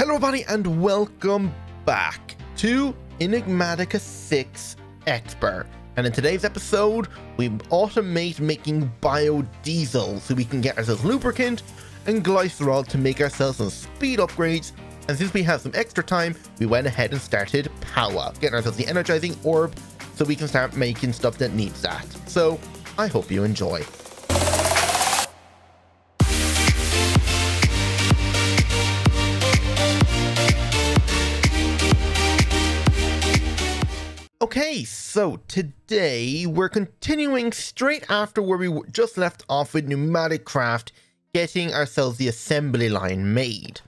Hello everybody and welcome back to Enigmatica 6 Expert. And in today's episode, we automate making biodiesel so we can get ourselves lubricant and glycerol to make ourselves some speed upgrades. And since we have some extra time, we went ahead and started Powah, getting ourselves the Energizing Orb so we can start making stuff that needs that. So I hope you enjoy. Okay, so today we're continuing straight after where we just left off with Pneumatic Craft, getting ourselves the assembly line made.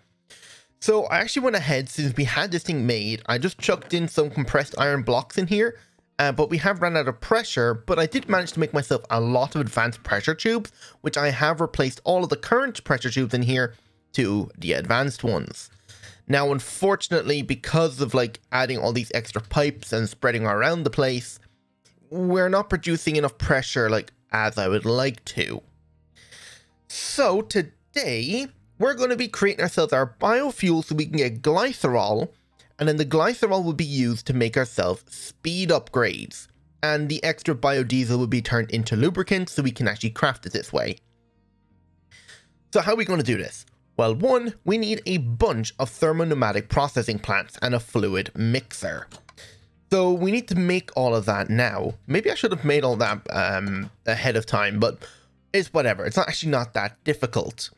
So I actually went ahead, since we had this thing made, I just chucked in some compressed iron blocks in here, but we have run out of pressure, but I did manage to make myself a lot of advanced pressure tubes, which I have replaced all of the current pressure tubes in here to the advanced ones. Now, unfortunately, because of adding all these extra pipes and spreading around the place, we're not producing enough pressure as I would like to. So today, we're going to be creating ourselves our biofuel so we can get glycerol, and then the glycerol will be used to make ourselves speed upgrades. And the extra biodiesel will be turned into lubricant so we can actually craft it this way. So how are we going to do this? Well, one, we need a bunch of thermopneumatic processing plants and a fluid mixer. So we need to make all of that now. Maybe I should have made all that ahead of time, but it's whatever. It's actually not that difficult.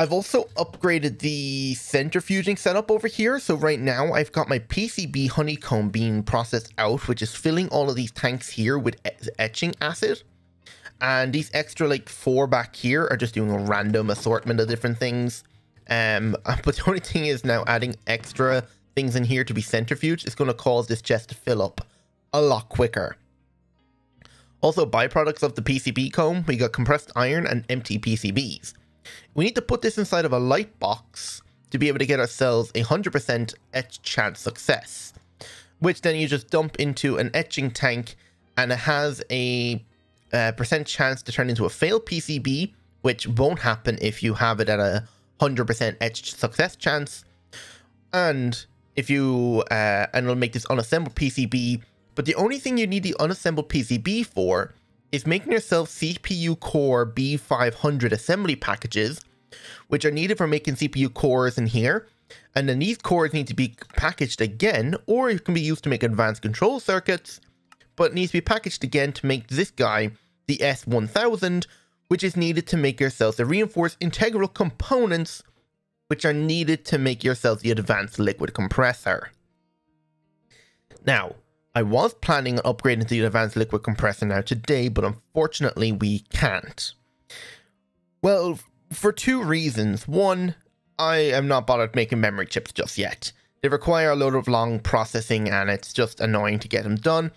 I've also upgraded the centrifuging setup over here. So right now I've got my PCB honeycomb being processed out, which is filling all of these tanks here with etching acid. And these extra 4 back here are just doing a random assortment of different things. But the only thing is now adding extra things in here to be centrifuged is going to cause this chest to fill up a lot quicker. Also, byproducts of the PCB comb, we got compressed iron and empty PCBs. We need to put this inside of a light box to be able to get ourselves a 100% etch chance success, which then you just dump into an etching tank, and it has a percent chance to turn into a failed PCB, which won't happen if you have it at a 100% etched success chance. And if you and it'll make this unassembled PCB, but the only thing you need the unassembled PCB for is making yourself CPU core B500 assembly packages, which are needed for making CPU cores in here. And then these cores need to be packaged again, or it can be used to make advanced control circuits, but it needs to be packaged again to make this guy the S1000, which is needed to make yourselves the reinforced integral components, which are needed to make yourselves the advanced liquid compressor. Now, I was planning on upgrading to the advanced liquid compressor now today, but unfortunately we can't. Well, for 2 reasons. One, I am not bothered making memory chips just yet. They require a load of long processing and it's just annoying to get them done.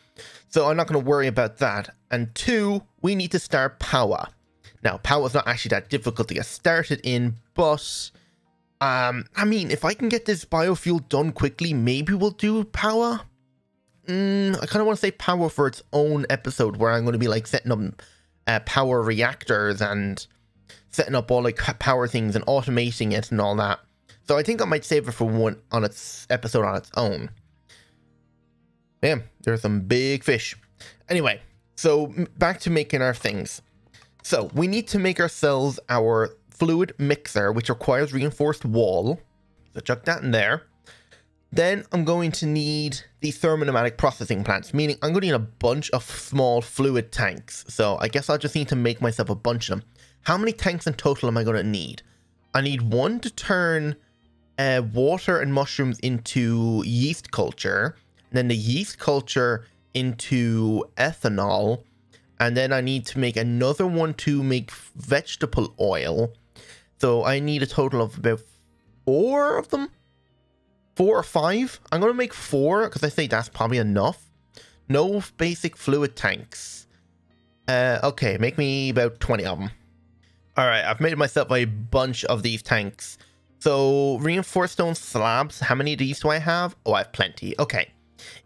So I'm not going to worry about that. And 2, we need to start Powah. Now, Powah is not actually that difficult to get started in, but I mean, if I can get this biofuel done quickly, maybe we'll do Powah. I kind of want to say Powah for its own episode where I'm going to be setting up power reactors and setting up all power things and automating it and all that. So I think I might save it for one on its episode on its own. Damn, there's some big fish. Anyway, so back to making our things. So we need to make ourselves our fluid mixer, which requires reinforced wall. So chuck that in there. Then I'm going to need the thermopneumatic processing plants, meaning I'm going to need a bunch of small fluid tanks. So I guess I'll just need to make myself a bunch of them. How many tanks in total am I going to need? I need 1 to turn water and mushrooms into yeast culture, and then the yeast culture into ethanol, and then I need to make another one to make vegetable oil. So I need a total of about 4 of them. 4 or 5. I'm going to make 4 because I think that's probably enough. No basic fluid tanks. Okay, make me about 20 of them. Alright, I've made myself a bunch of these tanks. So, reinforced stone slabs, how many of these do I have? Oh, I have plenty. Okay,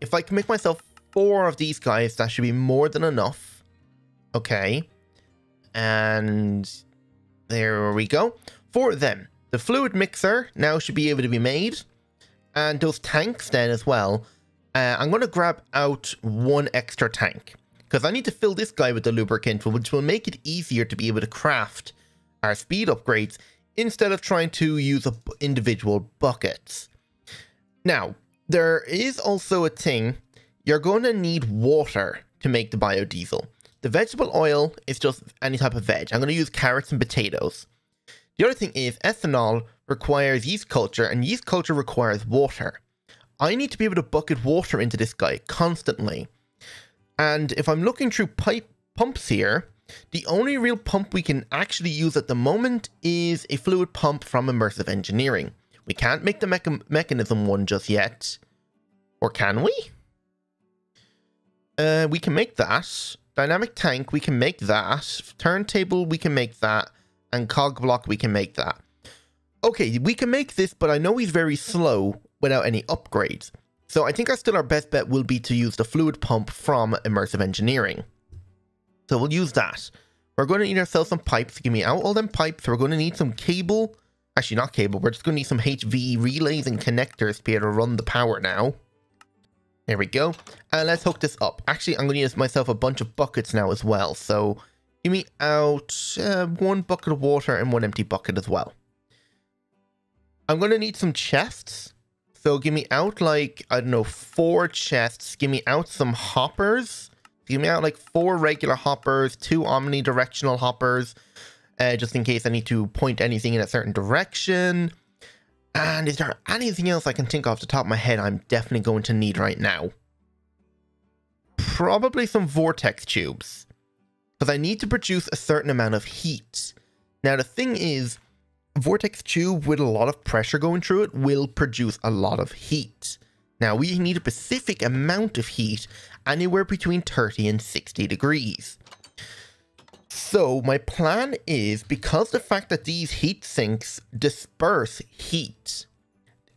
if I can make myself 4 of these guys, that should be more than enough. Okay, and there we go. For them, the fluid mixer now should be able to be made. And those tanks then as well. I'm going to grab out one extra tank. Because I need to fill this guy with the lubricant, which will make it easier to be able to craft our speed upgrades instead of trying to use individual buckets. Now, there is also a thing. You're going to need water to make the biodiesel. The vegetable oil is just any type of veg. I'm going to use carrots and potatoes. The other thing is ethanol requires yeast culture, and yeast culture requires water. I need to be able to bucket water into this guy constantly. And if I'm looking through pumps here, the only real pump we can actually use at the moment is a fluid pump from Immersive Engineering. We can't make the mechanism one just yet. Or can we? We can make that. Dynamic tank, we can make that. Turntable, we can make that. And cog block, we can make that. Okay, we can make this, but I know he's very slow without any upgrades. So I think our best bet will be to use the fluid pump from Immersive Engineering. So we'll use that. We're going to need ourselves some pipes. Give me out all them pipes. We're going to need some cable. Actually, not cable. We're just going to need some HV relays and connectors to be able to run the power now. There we go. And let's hook this up. Actually, I'm going to use myself a bunch of buckets now as well. So give me out one bucket of water and one empty bucket as well. I'm going to need some chests. So give me out like, I don't know, 4 chests. Give me out some hoppers. Give me out like 4 regular hoppers, 2 omnidirectional hoppers. Just in case I need to point anything in a certain direction. And is there anything else I can think of off the top of my head I'm definitely going to need right now? Probably some vortex tubes. Because I need to produce a certain amount of heat. Now the thing is, a vortex tube with a lot of pressure going through it will produce a lot of heat. Now we need a specific amount of heat, anywhere between 30 and 60 degrees. So my plan is, because the fact that these heat sinks disperse heat,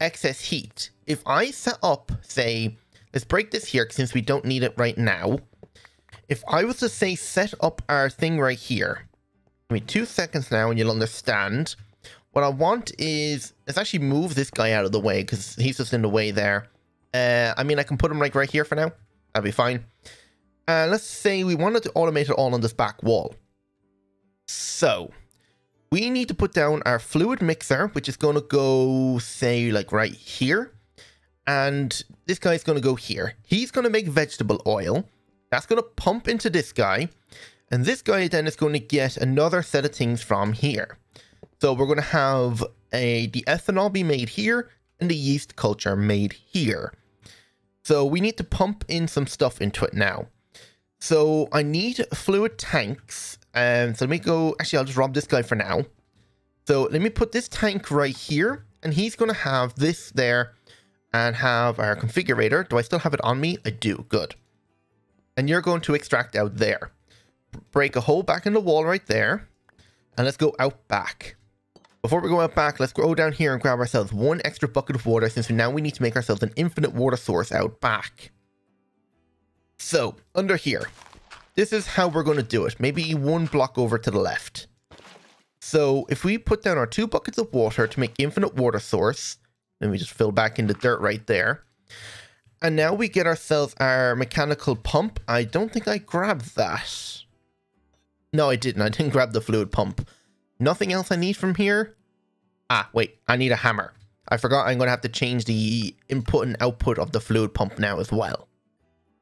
excess heat, if I set up, say, let's break this here since we don't need it right now. If I was to say set up our thing right here, give me 2 seconds now and you'll understand. What I want is, let's actually move this guy out of the way because he's just in the way there. I mean, I can put him like right here for now. That'll be fine. Let's say we wanted to automate it all on this back wall. So we need to put down our fluid mixer, which is going to go, say, like right here. And this guy's going to go here. He's going to make vegetable oil. That's going to pump into this guy. And this guy then is going to get another set of things from here. So we're going to have the ethanol be made here and the yeast culture made here. So we need to pump in some stuff into it now. So I need fluid tanks. So let me go, actually I'll just rob this guy for now. So let me put this tank right here, and he's going to have this there and have our configurator. Do I still have it on me? I do, good. And you're going to extract out there. Break a hole back in the wall right there. And let's go out back. Before we go out back, let's go down here and grab ourselves 1 extra bucket of water, since now we need to make ourselves an infinite water source out back. So, under here, this is how we're going to do it. Maybe 1 block over to the left. So, if we put down our 2 buckets of water to make infinite water source, then we just fill back in the dirt right there. And now we get ourselves our mechanical pump. I don't think I grabbed that. No, I didn't. I didn't grab the fluid pump. Nothing else I need from here? Ah, wait. I need a hammer. I forgot I'm going to have to change the input and output of the fluid pump now as well.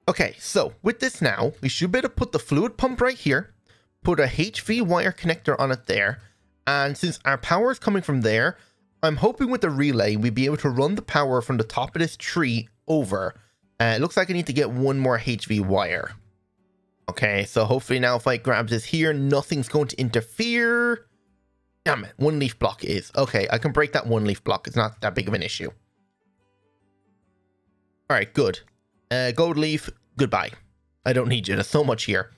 Okay, so with this now, we should be able to put the fluid pump right here, put a HV wire connector on it there, and since our power is coming from there, I'm hoping with the relay we'll be able to run the power from the top of this tree over. It looks like I need to get 1 more HV wire. Okay, so hopefully now if I grab this here, nothing's going to interfere. Damn it, 1 leaf block is. Okay, I can break that 1 leaf block. It's not that big of an issue. Alright, good. Gold leaf, goodbye. I don't need you. There's so much here.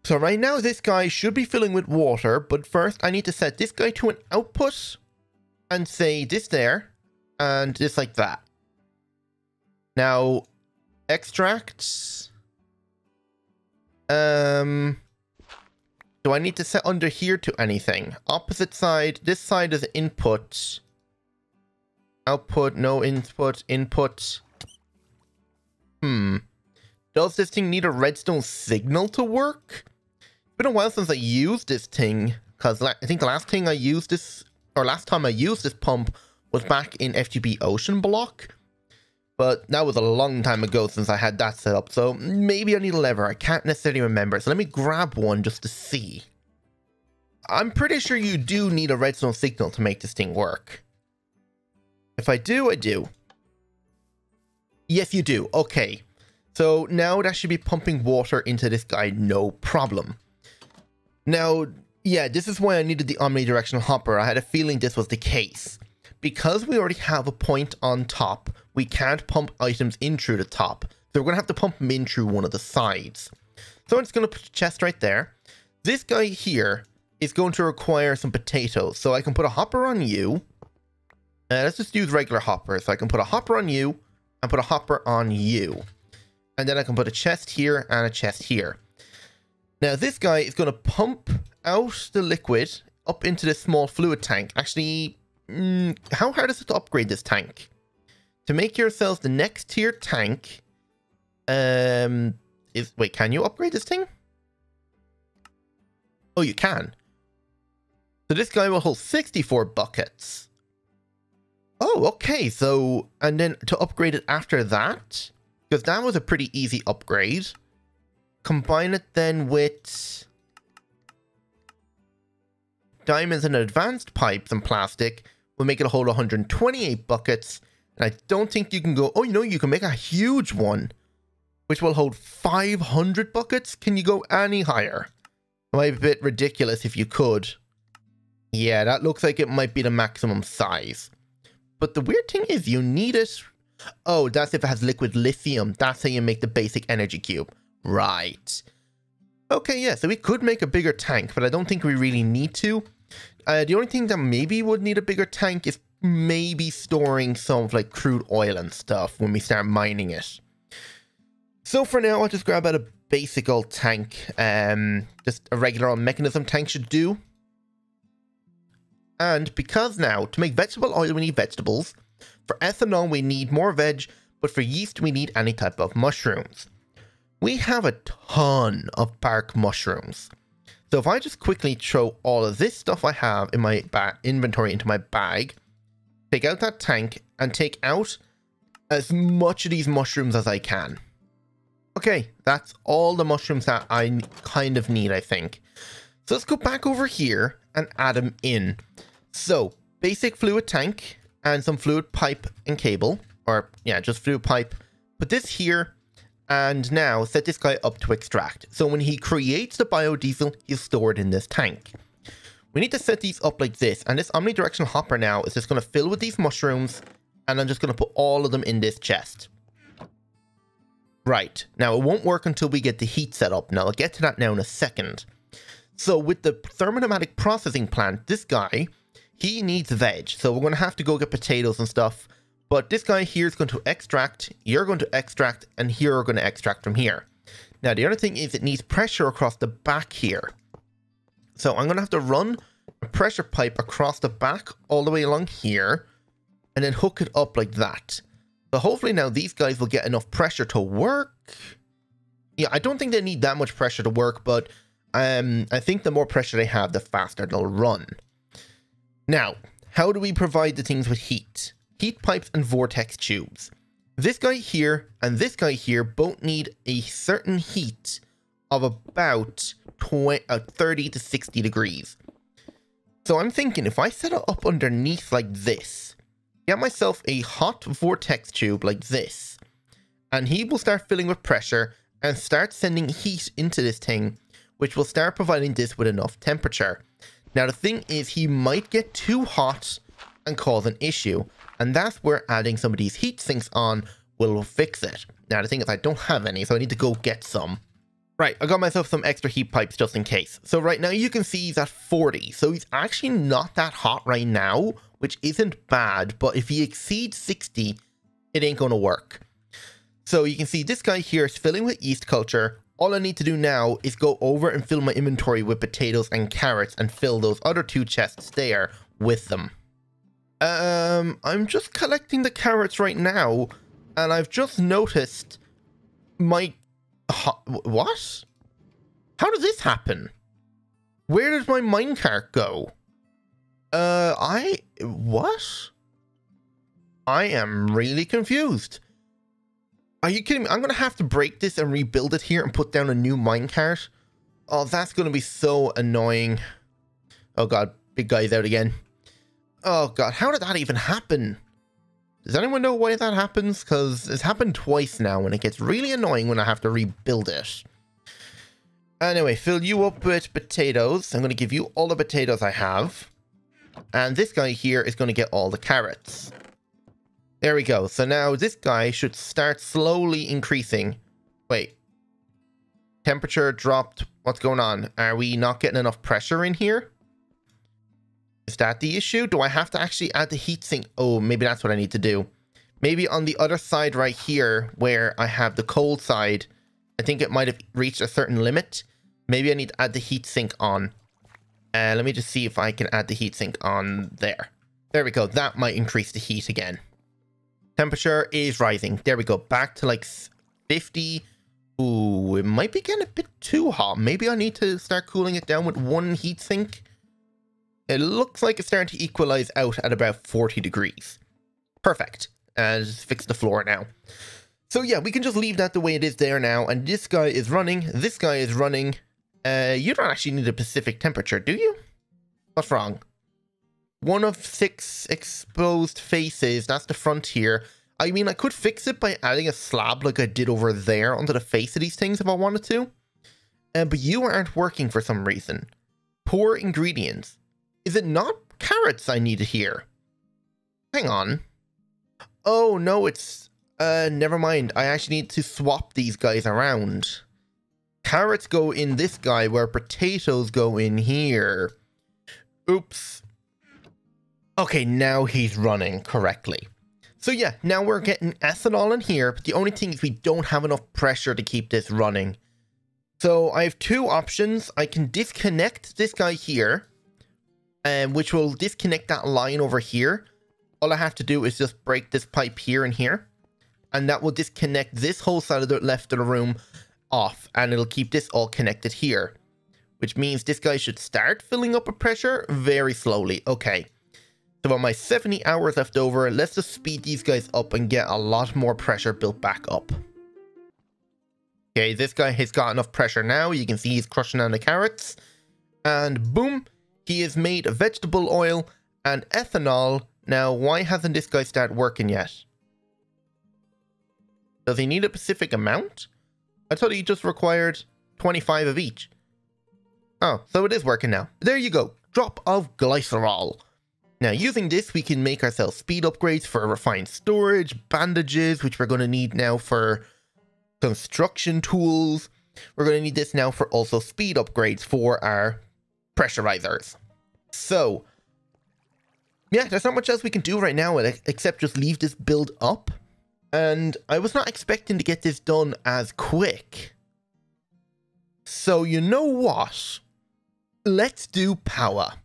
So right now this guy should be filling with water, but first I need to set this guy to an output and say this there and this like that. Now, extract. Do I need to set under here to anything? Opposite side. This side is input. Output, no input, input. Does this thing need a redstone signal to work? It's been a while since I used this thing, because I think the last time I used this pump was back in FGB Ocean Block. But that was a long time ago since I had that set up, so maybe I need a lever. I can't necessarily remember, so let me grab one just to see. I'm pretty sure you do need a redstone signal to make this thing work. If I do, I do. Yes, you do. Okay. So now that should be pumping water into this guy, no problem. Now, yeah, this is why I needed the omnidirectional hopper. I had a feeling this was the case. Because we already have a point on top, we can't pump items in through the top. So we're going to have to pump them in through one of the sides. So I'm just going to put a chest right there. This guy here is going to require some potatoes. So I can put a hopper on you. Let's just use regular hopper. So I can put a hopper on you and put a hopper on you. And then I can put a chest here and a chest here. Now this guy is going to pump out the liquid up into this small fluid tank. Actually, how hard is it to upgrade this tank? To make yourselves the next tier tank, wait, can you upgrade this thing? Oh, you can. So this guy will hold 64 buckets. Oh, okay. So, and then to upgrade it after that, because that was a pretty easy upgrade. Combine it then with diamonds and advanced pipes and plastic. Will make it hold 128 buckets. And I don't think you can go... Oh, you know, you can make a huge one, which will hold 500 buckets. Can you go any higher? It might be a bit ridiculous if you could. Yeah, that looks like it might be the maximum size. But the weird thing is you need it... Oh, that's if it has liquid lithium. That's how you make the basic energy cube. Right. Okay, yeah, so we could make a bigger tank, but I don't think we really need to. The only thing that maybe would need a bigger tank is maybe storing some of like crude oil and stuff when we start mining it. So for now, I'll just grab out a basic old tank. Just a regular old mechanism tank should do. And because now, to make vegetable oil, we need vegetables. For ethanol, we need more veg, but for yeast, we need any type of mushrooms. We have a ton of bark mushrooms. So if I just quickly throw all of this stuff I have in my inventory into my bag, take out that tank, and take out as much of these mushrooms as I can. Okay, that's all the mushrooms that I kind of need, I think. So let's go back over here and add them in. So, basic fluid tank and some fluid pipe and cable. Or, yeah, just fluid pipe. Put this here. And now set this guy up to extract. So when he creates the biodiesel, he's stored in this tank. We need to set these up like this. And this omnidirectional hopper now is just going to fill with these mushrooms. And I'm just going to put all of them in this chest. Right. Now it won't work until we get the heat set up. Now I'll get to that now in a second. So with the thermodynamic processing plant, this guy, he needs veg. So we're going to have to go get potatoes and stuff. But this guy here is going to extract, you're going to extract, and you're going to extract from here. Now, the other thing is it needs pressure across the back here. So I'm going to have to run a pressure pipe across the back all the way along here, and then hook it up like that. So hopefully now these guys will get enough pressure to work. Yeah, I don't think they need that much pressure to work, but I think the more pressure they have, the faster they'll run. Now, how do we provide the things with heat? Heat pipes and vortex tubes. This guy here and this guy here both need a certain heat of about 30 to 60 degrees. So I'm thinking if I set it up underneath like this, get myself a hot vortex tube like this, and he will start filling with pressure and start sending heat into this thing, which will start providing this with enough temperature. Now the thing is, he might get too hot and cause an issue. And that's where adding some of these heat sinks on will fix it. Now, the thing is, I don't have any, so I need to go get some. Right, I got myself some extra heat pipes just in case. So right now you can see he's at 40. So he's actually not that hot right now, which isn't bad. But if he exceeds 60, it ain't going to work. So you can see this guy here is filling with yeast culture. all I need to do now is go over and fill my inventory with potatoes and carrots and fill those other 2 chests there with them. I'm just collecting the carrots right now, and I've just noticed my... what? How did this happen? Where did my minecart go? What? I am really confused. Are you kidding me? I'm going to have to break this and rebuild it here and put down a new minecart. Oh, that's going to be so annoying. Oh god, big guy's out again. Oh god, how did that even happen? Does anyone know why that happens? Because it's happened twice now and it gets really annoying when I have to rebuild it. Anyway, fill you up with potatoes. I'm going to give you all the potatoes I have. And this guy here is going to get all the carrots. There we go. So now this guy should start slowly increasing. Wait. Temperature dropped. What's going on? Are we not getting enough pressure in here? Is that the issue? Do I have to actually add the heatsink? Oh, maybe that's what I need to do. Maybe on the other side right here where I have the cold side, I think it might have reached a certain limit. Maybe I need to add the heatsink on. Let me just see if I can add the heatsink on there. There we go. That might increase the heat again. Temperature is rising. There we go. Back to like 50. Ooh, it might be getting a bit too hot. Maybe I need to start cooling it down with 1 heatsink. It looks like it's starting to equalize out at about 40 degrees. Perfect. Just fix the floor now. So yeah, we can just leave that the way it is there now. And this guy is running. This guy is running. You don't actually need a specific temperature, do you? What's wrong? 1 of 6 exposed faces. That's the front here. I mean, I could fix it by adding a slab like I did over there onto the face of these things if I wanted to. But you aren't working for some reason. Poor ingredients. Is it not carrots I need here? Hang on. Oh, no, it's... never mind. I actually need to swap these guys around. Carrots go in this guy where potatoes go in here. Oops. Okay, now he's running correctly. So yeah, now we're getting ethanol in here, but the only thing is we don't have enough pressure to keep this running. So I have 2 options. I can disconnect this guy here, which will disconnect that line over here. All I have to do is just break this pipe here and here, and that will disconnect this whole side of the left of the room off, and it'll keep this all connected here, which means this guy should start filling up with pressure very slowly. Okay. So on my 70 hours left over, let's just speed these guys up and get a lot more pressure built back up. Okay, this guy has got enough pressure now. You can see he's crushing down the carrots. And boom, he has made vegetable oil and ethanol. Now, why hasn't this guy started working yet? Does he need a specific amount? I thought he just required 25 of each. Oh, so it is working now. There you go. Drop of glycerol. Now, using this, we can make ourselves speed upgrades for refined storage, bandages, which we're going to need now for construction tools. We're going to need this now for also speed upgrades for our pressurizers. So, yeah, there's not much else we can do right now except just leave this build up. And I was not expecting to get this done as quick. So, you know what? Let's do Powah.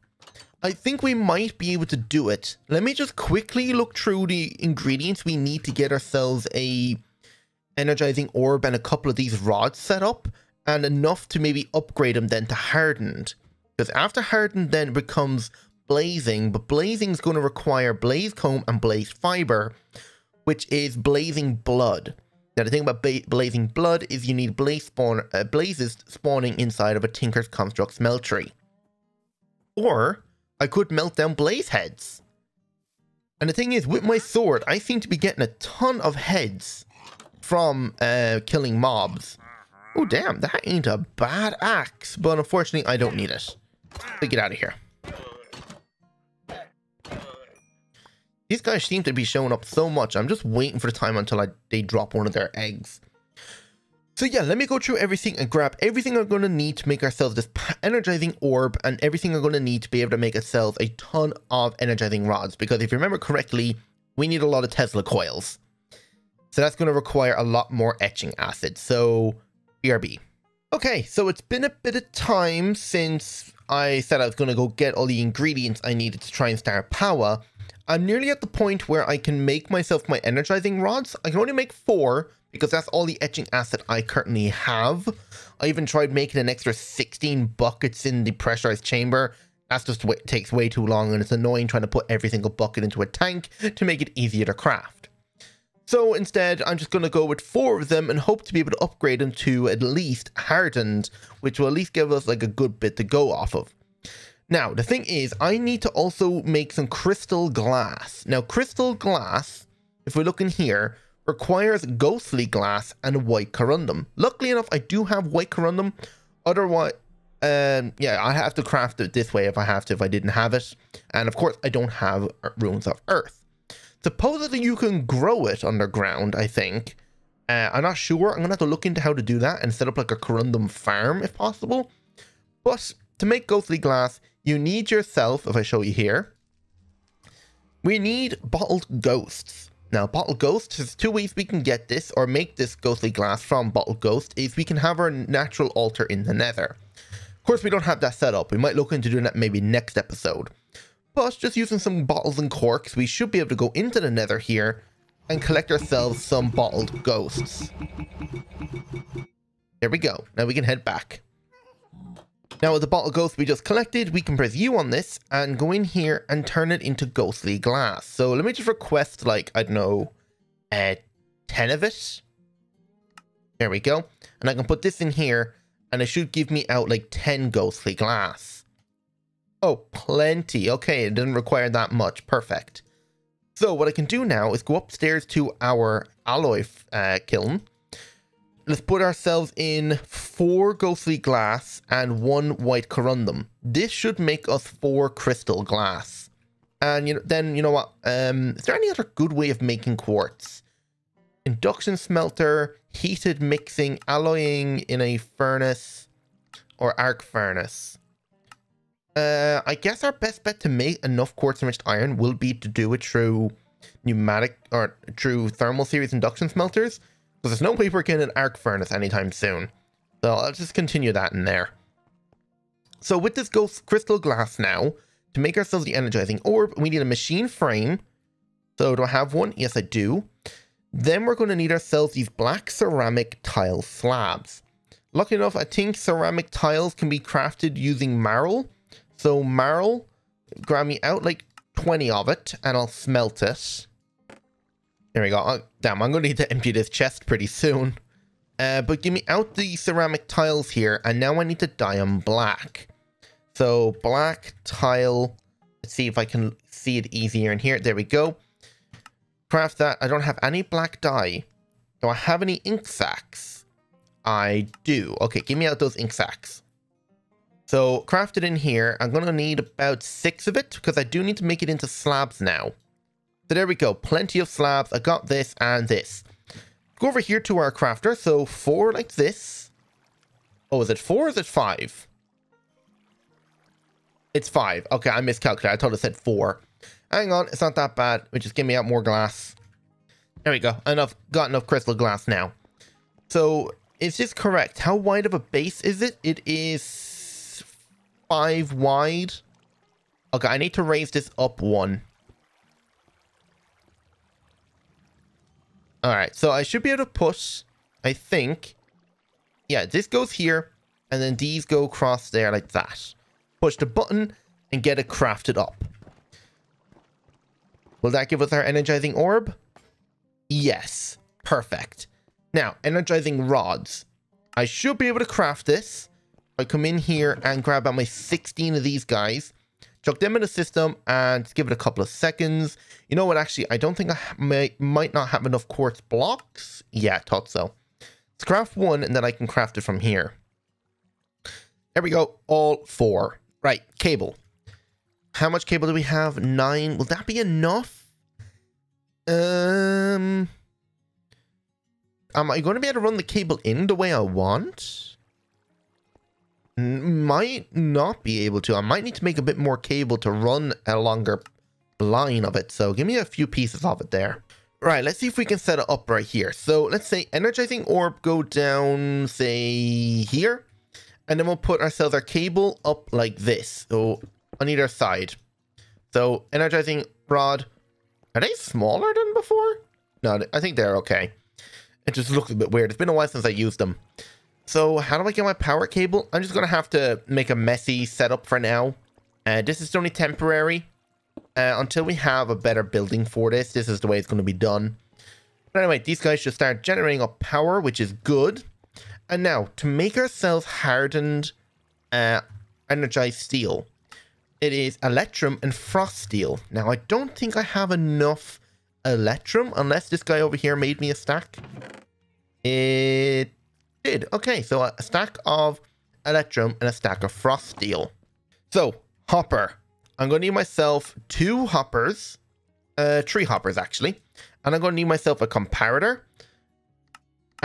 I think we might be able to do it. Let me just quickly look through the ingredients we need to get ourselves a energizing orb and a couple of these rods set up, and enough to maybe upgrade them then to hardened. Because after hardened then it becomes blazing, but blazing is going to require blaze comb and blaze fiber, which is blazing blood. Now the thing about blazing blood is you need blazes spawning inside of a Tinker's Construct smeltery. Or I could melt down blaze heads. And the thing is, with my sword, I seem to be getting a ton of heads from killing mobs. Oh, damn, that ain't a bad axe. But unfortunately, I don't need it. So get out of here. These guys seem to be showing up so much. I'm just waiting for the time until they drop one of their eggs. So yeah, let me go through everything and grab everything I'm going to need to make ourselves this energizing orb, and everything I'm going to need to be able to make ourselves a ton of energizing rods. Because if you remember correctly, we need a lot of Tesla coils. So that's going to require a lot more etching acid. So BRB. Okay, so it's been a bit of time since I said I was going to go get all the ingredients I needed to try and start Powah. I'm nearly at the point where I can make myself my energizing rods. I can only make 4 because that's all the etching asset I currently have. I even tried making an extra 16 buckets in the pressurized chamber. That's just takes way too long, and it's annoying trying to put every single bucket into a tank to make it easier to craft. So instead, I'm just going to go with 4 of them and hope to be able to upgrade them to at least hardened, which will at least give us like a good bit to go off of. Now, the thing is, I need to also make some crystal glass. Now, crystal glass, if we look in here, requires ghostly glass and white corundum. Luckily enough, I do have white corundum. Otherwise, yeah, I have to craft it this way if I have to, if I didn't have it. And of course, I don't have runes of earth. Supposedly you can grow it underground, I think. I'm not sure. I'm going to have to look into how to do that and set up like a corundum farm if possible. But to make ghostly glass, you need yourself, if I show you here, we need bottled ghosts. Now, bottled ghosts, there's 2 ways we can get this or make this ghostly glass from bottled ghost is we can have our natural altar in the nether. Of course, we don't have that set up. We might look into doing that maybe next episode. But just using some bottles and corks, we should be able to go into the nether here and collect ourselves some bottled ghosts. There we go. Now we can head back. Now with the bottled ghost we just collected, we can press U on this and go in here and turn it into ghostly glass. So let me just request like, I don't know, 10 of it. There we go. And I can put this in here and it should give me out like 10 ghostly glass. Oh, plenty. Okay, it didn't require that much. Perfect. So what I can do now is go upstairs to our alloy kiln. Let's put ourselves in 4 ghostly glass and 1 white corundum. This should make us 4 crystal glass. And then, you know what? Is there any other good way of making quartz? Induction smelter, heated mixing, alloying in a furnace, or arc furnace. I guess our best bet to make enough quartz enriched iron will be to do it through pneumatic or through thermal series induction smelters, because there's no way we're getting an arc furnace anytime soon. So I'll just continue that in there. So with this crystal glass now, to make ourselves the energizing orb, we need a machine frame. So do I have one? Yes, I do. Then we're going to need ourselves these black ceramic tile slabs. Lucky enough, I think ceramic tiles can be crafted using marl. So marl, grab me out like 20 of it and I'll smelt it. There we go. Oh, damn, I'm going to need to empty this chest pretty soon. But give me out the ceramic tiles here and now I need to dye them black. So black tile, let's see if I can see it easier in here. There we go. Craft that. I don't have any black dye. Do I have any ink sacs? I do. Okay, give me out those ink sacs. So, craft it in here. I'm going to need about 6 of it because I do need to make it into slabs now. So there we go. Plenty of slabs. I got this and this. Go over here to our crafter. So 4 like this. Oh, is it 4 or is it 5? It's 5. Okay, I miscalculated. I thought it said 4. Hang on. It's not that bad. Just give me out more glass. There we go. Got enough crystal glass now. So, is this correct? How wide of a base is it? It is 5 wide. Okay, I need to raise this up 1. Alright, so I should be able to push, I think. Yeah, this goes here, and then these go across there like that. Push the button and get it crafted up. Will that give us our energizing orb? Yes. Perfect. Now, energizing rods. I should be able to craft this. I come in here and grab out my 16 of these guys, chuck them in the system and give it a couple of seconds. You know what, actually, I don't think I might not have enough quartz blocks. Yeah, I thought so. Let's craft 1 and then I can craft it from here. There we go, all 4. Right, cable. How much cable do we have? 9. Will that be enough? Am I going to be able to run the cable in the way I want? Might not be able to. I might need to make a bit more cable to run a longer line of it. So give me a few pieces of it there. Right, let's see if we can set it up right here. So let's say Energizing Orb go down, say, here. And then we'll put ourselves our cable up like this. So on either side. So Energizing Rod. Are they smaller than before? No, I think they're okay. It just looks a bit weird. It's been a while since I used them. So how do I get my power cable? I'm just going to have to make a messy setup for now. This is only temporary. Until we have a better building for this. This is the way it's going to be done. But anyway, these guys should start generating up power, which is good. And now, to make ourselves hardened energized steel, it is electrum and frost steel. Now, I don't think I have enough electrum, unless this guy over here made me a stack. It did. Okay, so a stack of electrum and a stack of frost steel. So, hopper. I'm going to need myself 2 hoppers. 3 hoppers, actually. And I'm going to need myself a comparator.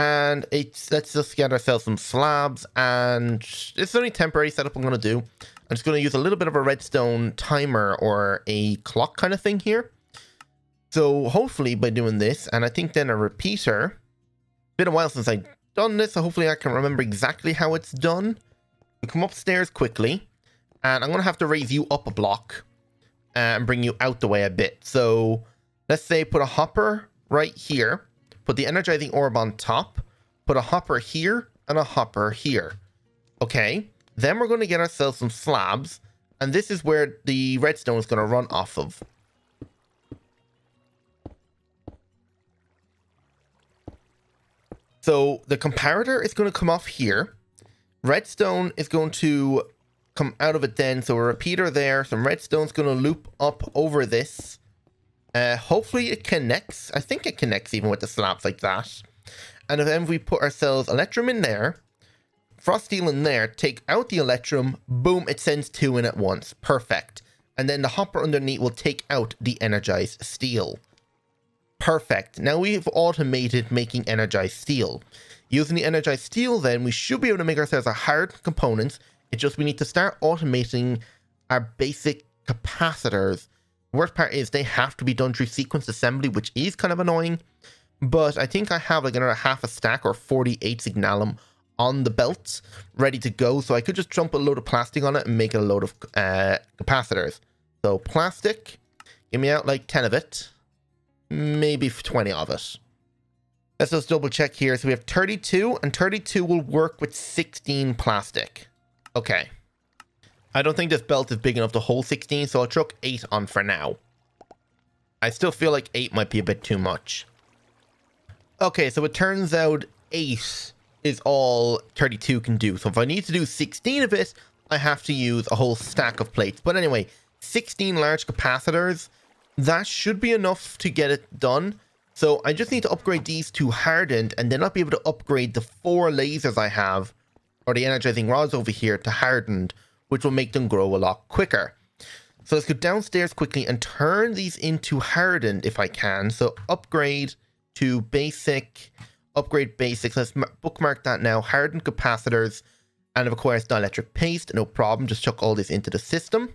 And let's just get ourselves some slabs. And it's only temporary setup I'm going to do. I'm just going to use a little bit of a redstone timer or a clock kind of thing here. So hopefully by doing this, and I think then a repeater. Been a while since I've done this, so hopefully I can remember exactly how it's done. We come upstairs quickly. And I'm going to have to raise you up a block and bring you out the way a bit. So let's say put a hopper right here. Put the energizing orb on top. Put a hopper here and a hopper here. Okay. Then we're going to get ourselves some slabs. And this is where the redstone is going to run off of. So the comparator is going to come off here. Redstone is going to come out of it then. So a repeater there. Some redstone's going to loop up over this. Hopefully it connects. I think it connects even with the slabs like that. And then we put ourselves electrum in there. Frost steel in there. Take out the electrum. Boom. It sends 2 in at once. Perfect. And then the hopper underneath will take out the energized steel. Perfect. Now we've automated making energized steel. Using the energized steel then, we should be able to make ourselves our hard components. It's just we need to start automating our basic capacitors. The worst part is they have to be done through sequence assembly, which is kind of annoying. But I think I have like another half a stack or 48 signalum on the belts ready to go. So I could just dump a load of plastic on it and make a load of capacitors. So plastic, give me out like 10 of it. Maybe 20 of it. Let's just double check here. So we have 32 and 32 will work with 16 plastic. Okay. I don't think this belt is big enough to hold 16, so I'll chuck 8 on for now. I still feel like 8 might be a bit too much. Okay, so it turns out 8 is all 32 can do. So if I need to do 16 of it, I have to use a whole stack of plates. But anyway, 16 large capacitors, that should be enough to get it done. So I just need to upgrade these to hardened, and then I'll be able to upgrade the 4 lasers I have, or the energizing rods over here, to hardened, which will make them grow a lot quicker. So let's go downstairs quickly and turn these into hardened if I can. So upgrade to basic, upgrade basics. Let's bookmark that now. Hardened capacitors, and of course dielectric paste, no problem. Just chuck all this into the system.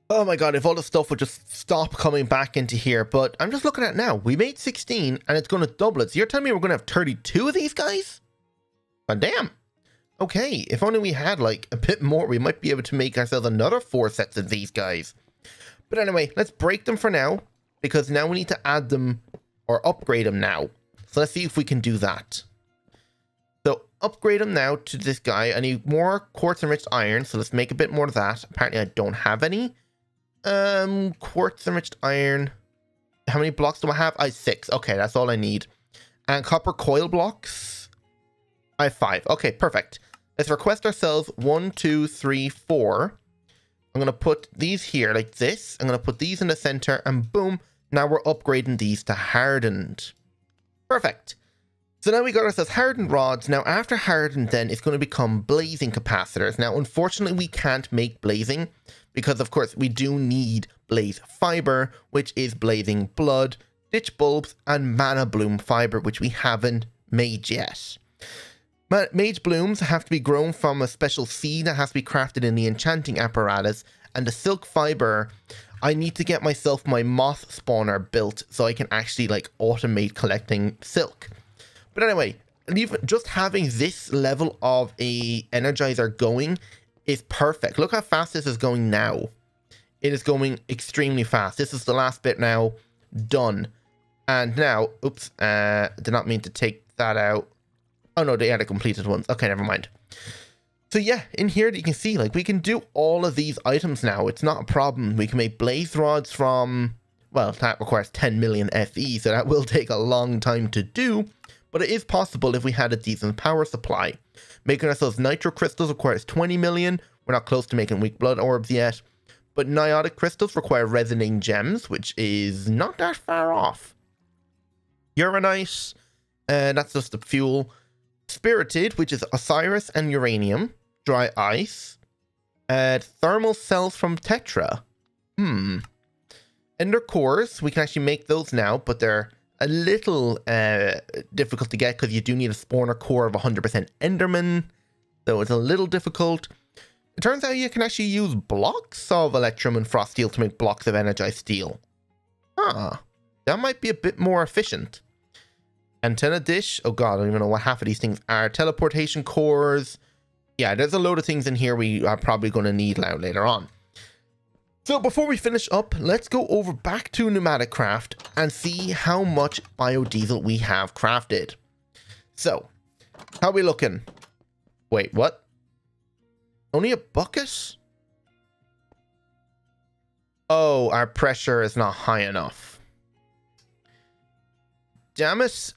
Oh my god, if all the stuff would just stop coming back into here. But I'm just looking at it now. We made 16 and it's going to double it. So you're telling me we're going to have 32 of these guys? Oh, damn. Okay, if only we had like a bit more, we might be able to make ourselves another 4 sets of these guys. But anyway, let's break them for now, because now we need to add them or upgrade them now. So let's see if we can do that. So upgrade them now to this guy. I need more quartz enriched iron, so let's make a bit more of that. Apparently I don't have any. Quartz enriched iron. How many blocks do I have? I have 6. Okay, that's all I need. And copper coil blocks. I have 5. Okay, perfect. Let's request ourselves 1, 2, 3, 4. I'm going to put these here like this. I'm going to put these in the center and boom. Now we're upgrading these to hardened. Perfect. So now we got ourselves hardened rods. Now after hardened then it's going to become blazing capacitors. Now unfortunately we can't make blazing because of course we do need blaze fiber, which is blazing blood, ditch bulbs and mana bloom fiber, which we haven't made yet. Mage blooms have to be grown from a special seed that has to be crafted in the enchanting apparatus, and the silk fiber I need to get myself my moth spawner built so I can actually like automate collecting silk. But anyway, even just having this level of a energizer going is perfect. Look how fast this is going now. It is going extremely fast. This is the last bit now. Done. And now, oops, did not mean to take that out. Oh no, they are the completed ones. Okay, never mind. So yeah, in here you can see, like, we can do all of these items now. It's not a problem. We can make blaze rods from, well, that requires 10 million FE, so that will take a long time to do. But it is possible if we had a decent power supply. Making ourselves nitro crystals requires 20 million. We're not close to making weak blood orbs yet. But niotic crystals require resonating gems, which is not that far off. Uranite, that's just the fuel. Spirited, which is Osiris and uranium. Dry ice. Thermal cells from Tetra. Ender cores, we can actually make those now, but they're a little difficult to get because you do need a spawner core of 100% Enderman. So it's a little difficult. It turns out you can actually use blocks of Electrum and Frost Steel to make blocks of Energized Steel. That might be a bit more efficient. Antenna dish. Oh god, I don't even know what half of these things are. Teleportation cores. Yeah, there's a load of things in here we are probably going to need now later on. So before we finish up, let's go over back to Enigmatica and see how much biodiesel we have crafted. So, how are we looking? Wait, what? Only a bucket? Oh, our pressure is not high enough. Damn it.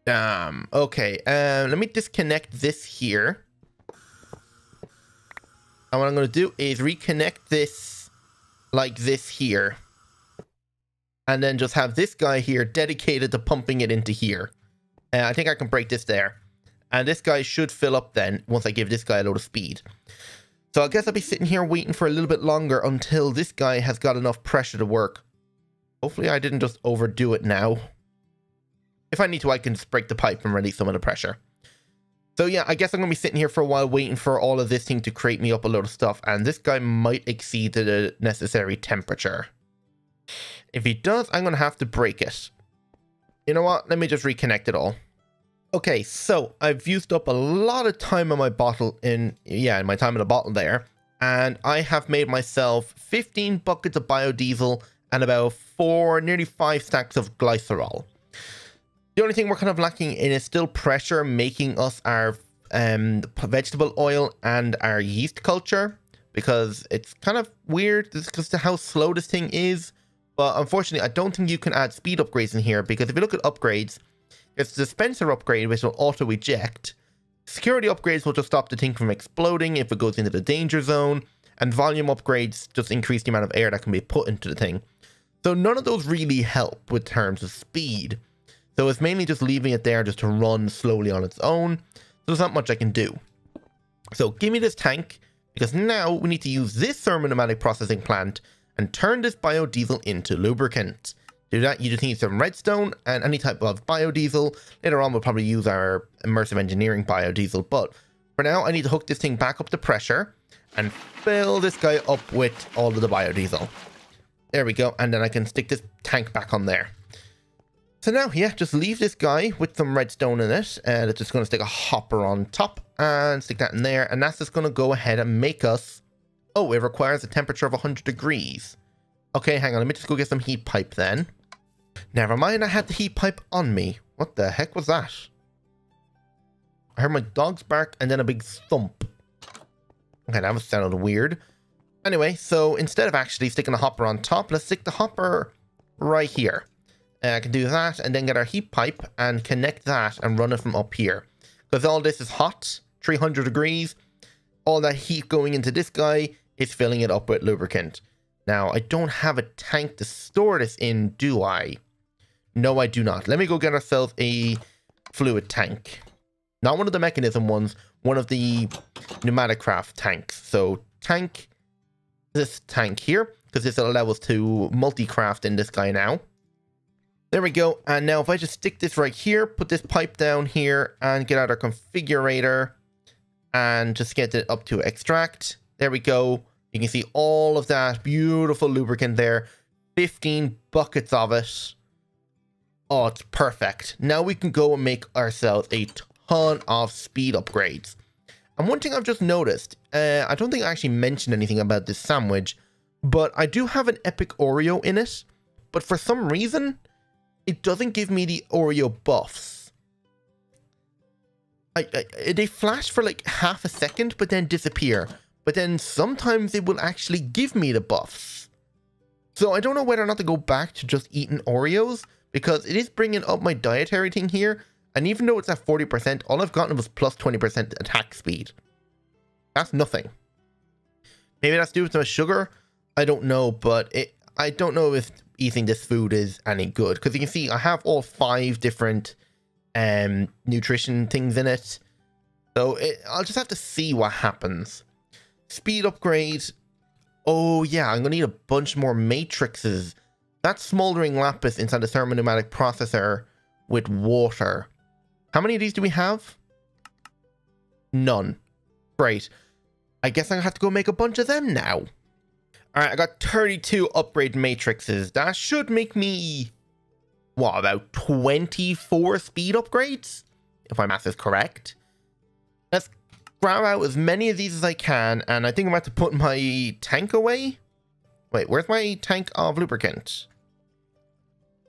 Damn. Okay, let me disconnect this here. And what I'm going to do is reconnect this like this here. And then just have this guy here dedicated to pumping it into here. I think I can break this there. And this guy should fill up then once I give this guy a load of speed. So I guess I'll be sitting here waiting for a little bit longer until this guy has got enough pressure to work. Hopefully I didn't just overdo it now. If I need to, I can just break the pipe and release some of the pressure. So yeah, I guess I'm going to be sitting here for a while waiting for all of this thing to create me up a load of stuff. And this guy might exceed the necessary temperature. If he does, I'm going to have to break it. You know what? Let me just reconnect it all. Okay, so I've used up a lot of time on my bottle in my time in the bottle there. And I have made myself 15 buckets of biodiesel and about nearly 5 stacks of glycerol. The only thing we're kind of lacking in is still pressure, making us our vegetable oil and our yeast culture, because it's kind of weird because of how slow this thing is. But unfortunately, I don't think you can add speed upgrades in here, because if you look at upgrades, it's the dispenser upgrade, which will auto eject. Security upgrades will just stop the thing from exploding if it goes into the danger zone, and volume upgrades just increase the amount of air that can be put into the thing. So none of those really help with terms of speed. So it's mainly just leaving it there just to run slowly on its own. So there's not much I can do. So give me this tank, because now we need to use this thermopneumatic processing plant and turn this biodiesel into lubricant. To do that, you just need some redstone and any type of biodiesel. Later on, we'll probably use our immersive engineering biodiesel. But for now, I need to hook this thing back up to pressure and fill this guy up with all of the biodiesel. There we go. And then I can stick this tank back on there. So now, yeah, just leave this guy with some redstone in it. And it's just going to stick a hopper on top and stick that in there. And that's just going to go ahead and make us... Oh, it requires a temperature of 100 degrees. Okay, hang on. Let me just go get some heat pipe then. Never mind, I had the heat pipe on me. What the heck was that? I heard my dogs bark and then a big thump. Okay, that sounded weird. Anyway, so instead of actually sticking a hopper on top, let's stick the hopper right here. I can do that and then get our heat pipe and connect that and run it from up here. Because all this is hot, 300 degrees. All that heat going into this guy is filling it up with lubricant. Now, I don't have a tank to store this in, do I? No, I do not. Let me go get ourselves a fluid tank. Not one of the mechanism ones, one of the Enigmatica tanks. So, tank this tank here, because this will allow us to multi-craft in this guy now. There we go. And now if I just stick this right here, put this pipe down here, and get out our configurator, and just get it up to extract. There we go. You can see all of that beautiful lubricant there. 15 buckets of it. Oh, it's perfect. Now we can go and make ourselves a ton of speed upgrades. And one thing I've just noticed, I don't think I actually mentioned anything about this sandwich, but I do have an epic Oreo in it, but for some reason, it doesn't give me the Oreo buffs. They flash for like half a second, but then disappear. But then sometimes it will actually give me the buffs. So I don't know whether or not to go back to just eating Oreos, because it is bringing up my dietary thing here. And even though it's at 40%, all I've gotten was plus 20% attack speed. That's nothing. Maybe that's due to my sugar. I don't know, but I don't know if eating this food is any good. Because you can see I have all 5 different nutrition things in it. So I'll just have to see what happens. Speed upgrade. Oh yeah, I'm going to need a bunch more matrices. That's smoldering lapis inside the thermopneumatic processor with water. How many of these do we have? None. Great. I guess I'm going to have to go make a bunch of them now. Alright, I got 32 upgrade matrices. That should make me, what, about 24 speed upgrades? If my math is correct. Let's grab out as many of these as I can, and I think I'm about to put my tank away. Wait, where's my tank of lubricant?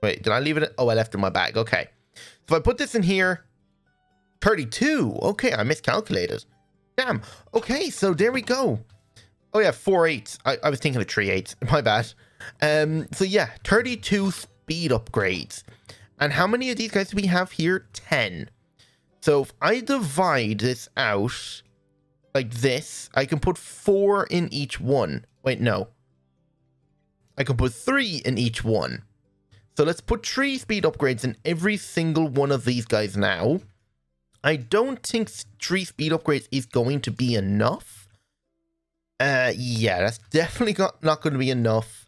Wait, did I leave it? Oh, I left it in my bag. Okay. So if I put this in here, 32. Okay, I miscalculated. Damn. Okay, so there we go. Oh yeah, 4 8s. I was thinking of 3 8s. My bad. So yeah, 32 speed upgrades. And how many of these guys do we have here? 10. So if I divide this out like this, I can put 4 in each one. Wait, no. I can put 3 in each one. So let's put 3 speed upgrades in every single one of these guys now. I don't think 3 speed upgrades is going to be enough. Yeah, that's definitely not going to be enough.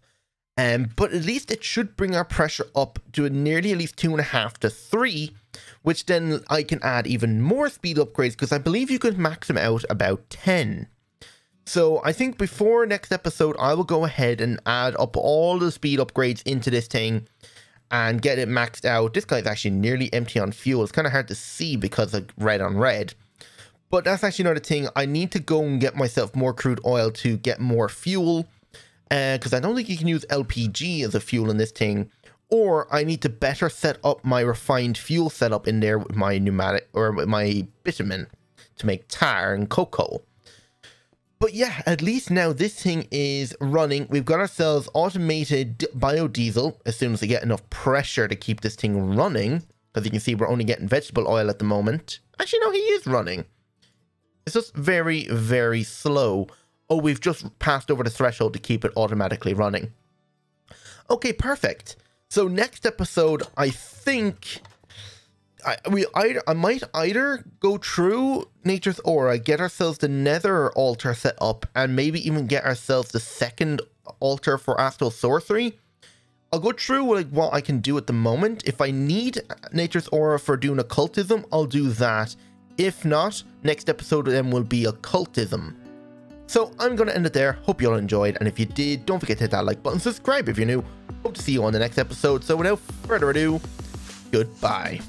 But at least it should bring our pressure up to nearly at least 2.5 to 3, which then I can add even more speed upgrades, because I believe you could max them out about 10. So I think before next episode, I will go ahead and add up all the speed upgrades into this thing and get it maxed out. This guy's actually nearly empty on fuel. It's kind of hard to see because of red on red. But that's actually another thing. I need to go and get myself more crude oil to get more fuel. Because I don't think you can use LPG as a fuel in this thing. Or I need to better set up my refined fuel setup in there with my pneumatic, or with my bitumen, to make tar and cocoa. But yeah, at least now this thing is running. We've got ourselves automated biodiesel as soon as we get enough pressure to keep this thing running. Because you can see we're only getting vegetable oil at the moment. Actually, no, he is running. It's just very, very slow. Oh, we've just passed over the threshold to keep it automatically running. Okay, perfect. So next episode, I think I might either go through Nature's Aura, get ourselves the Nether altar set up, and maybe even get ourselves the second altar for Astral Sorcery. I'll go through like what I can do at the moment. If I need Nature's Aura for doing occultism, I'll do that. If not, next episode then will be occultism. So I'm going to end it there. Hope you all enjoyed, and if you did, don't forget to hit that like button, subscribe if you're new. Hope to see you on the next episode. So without further ado, goodbye.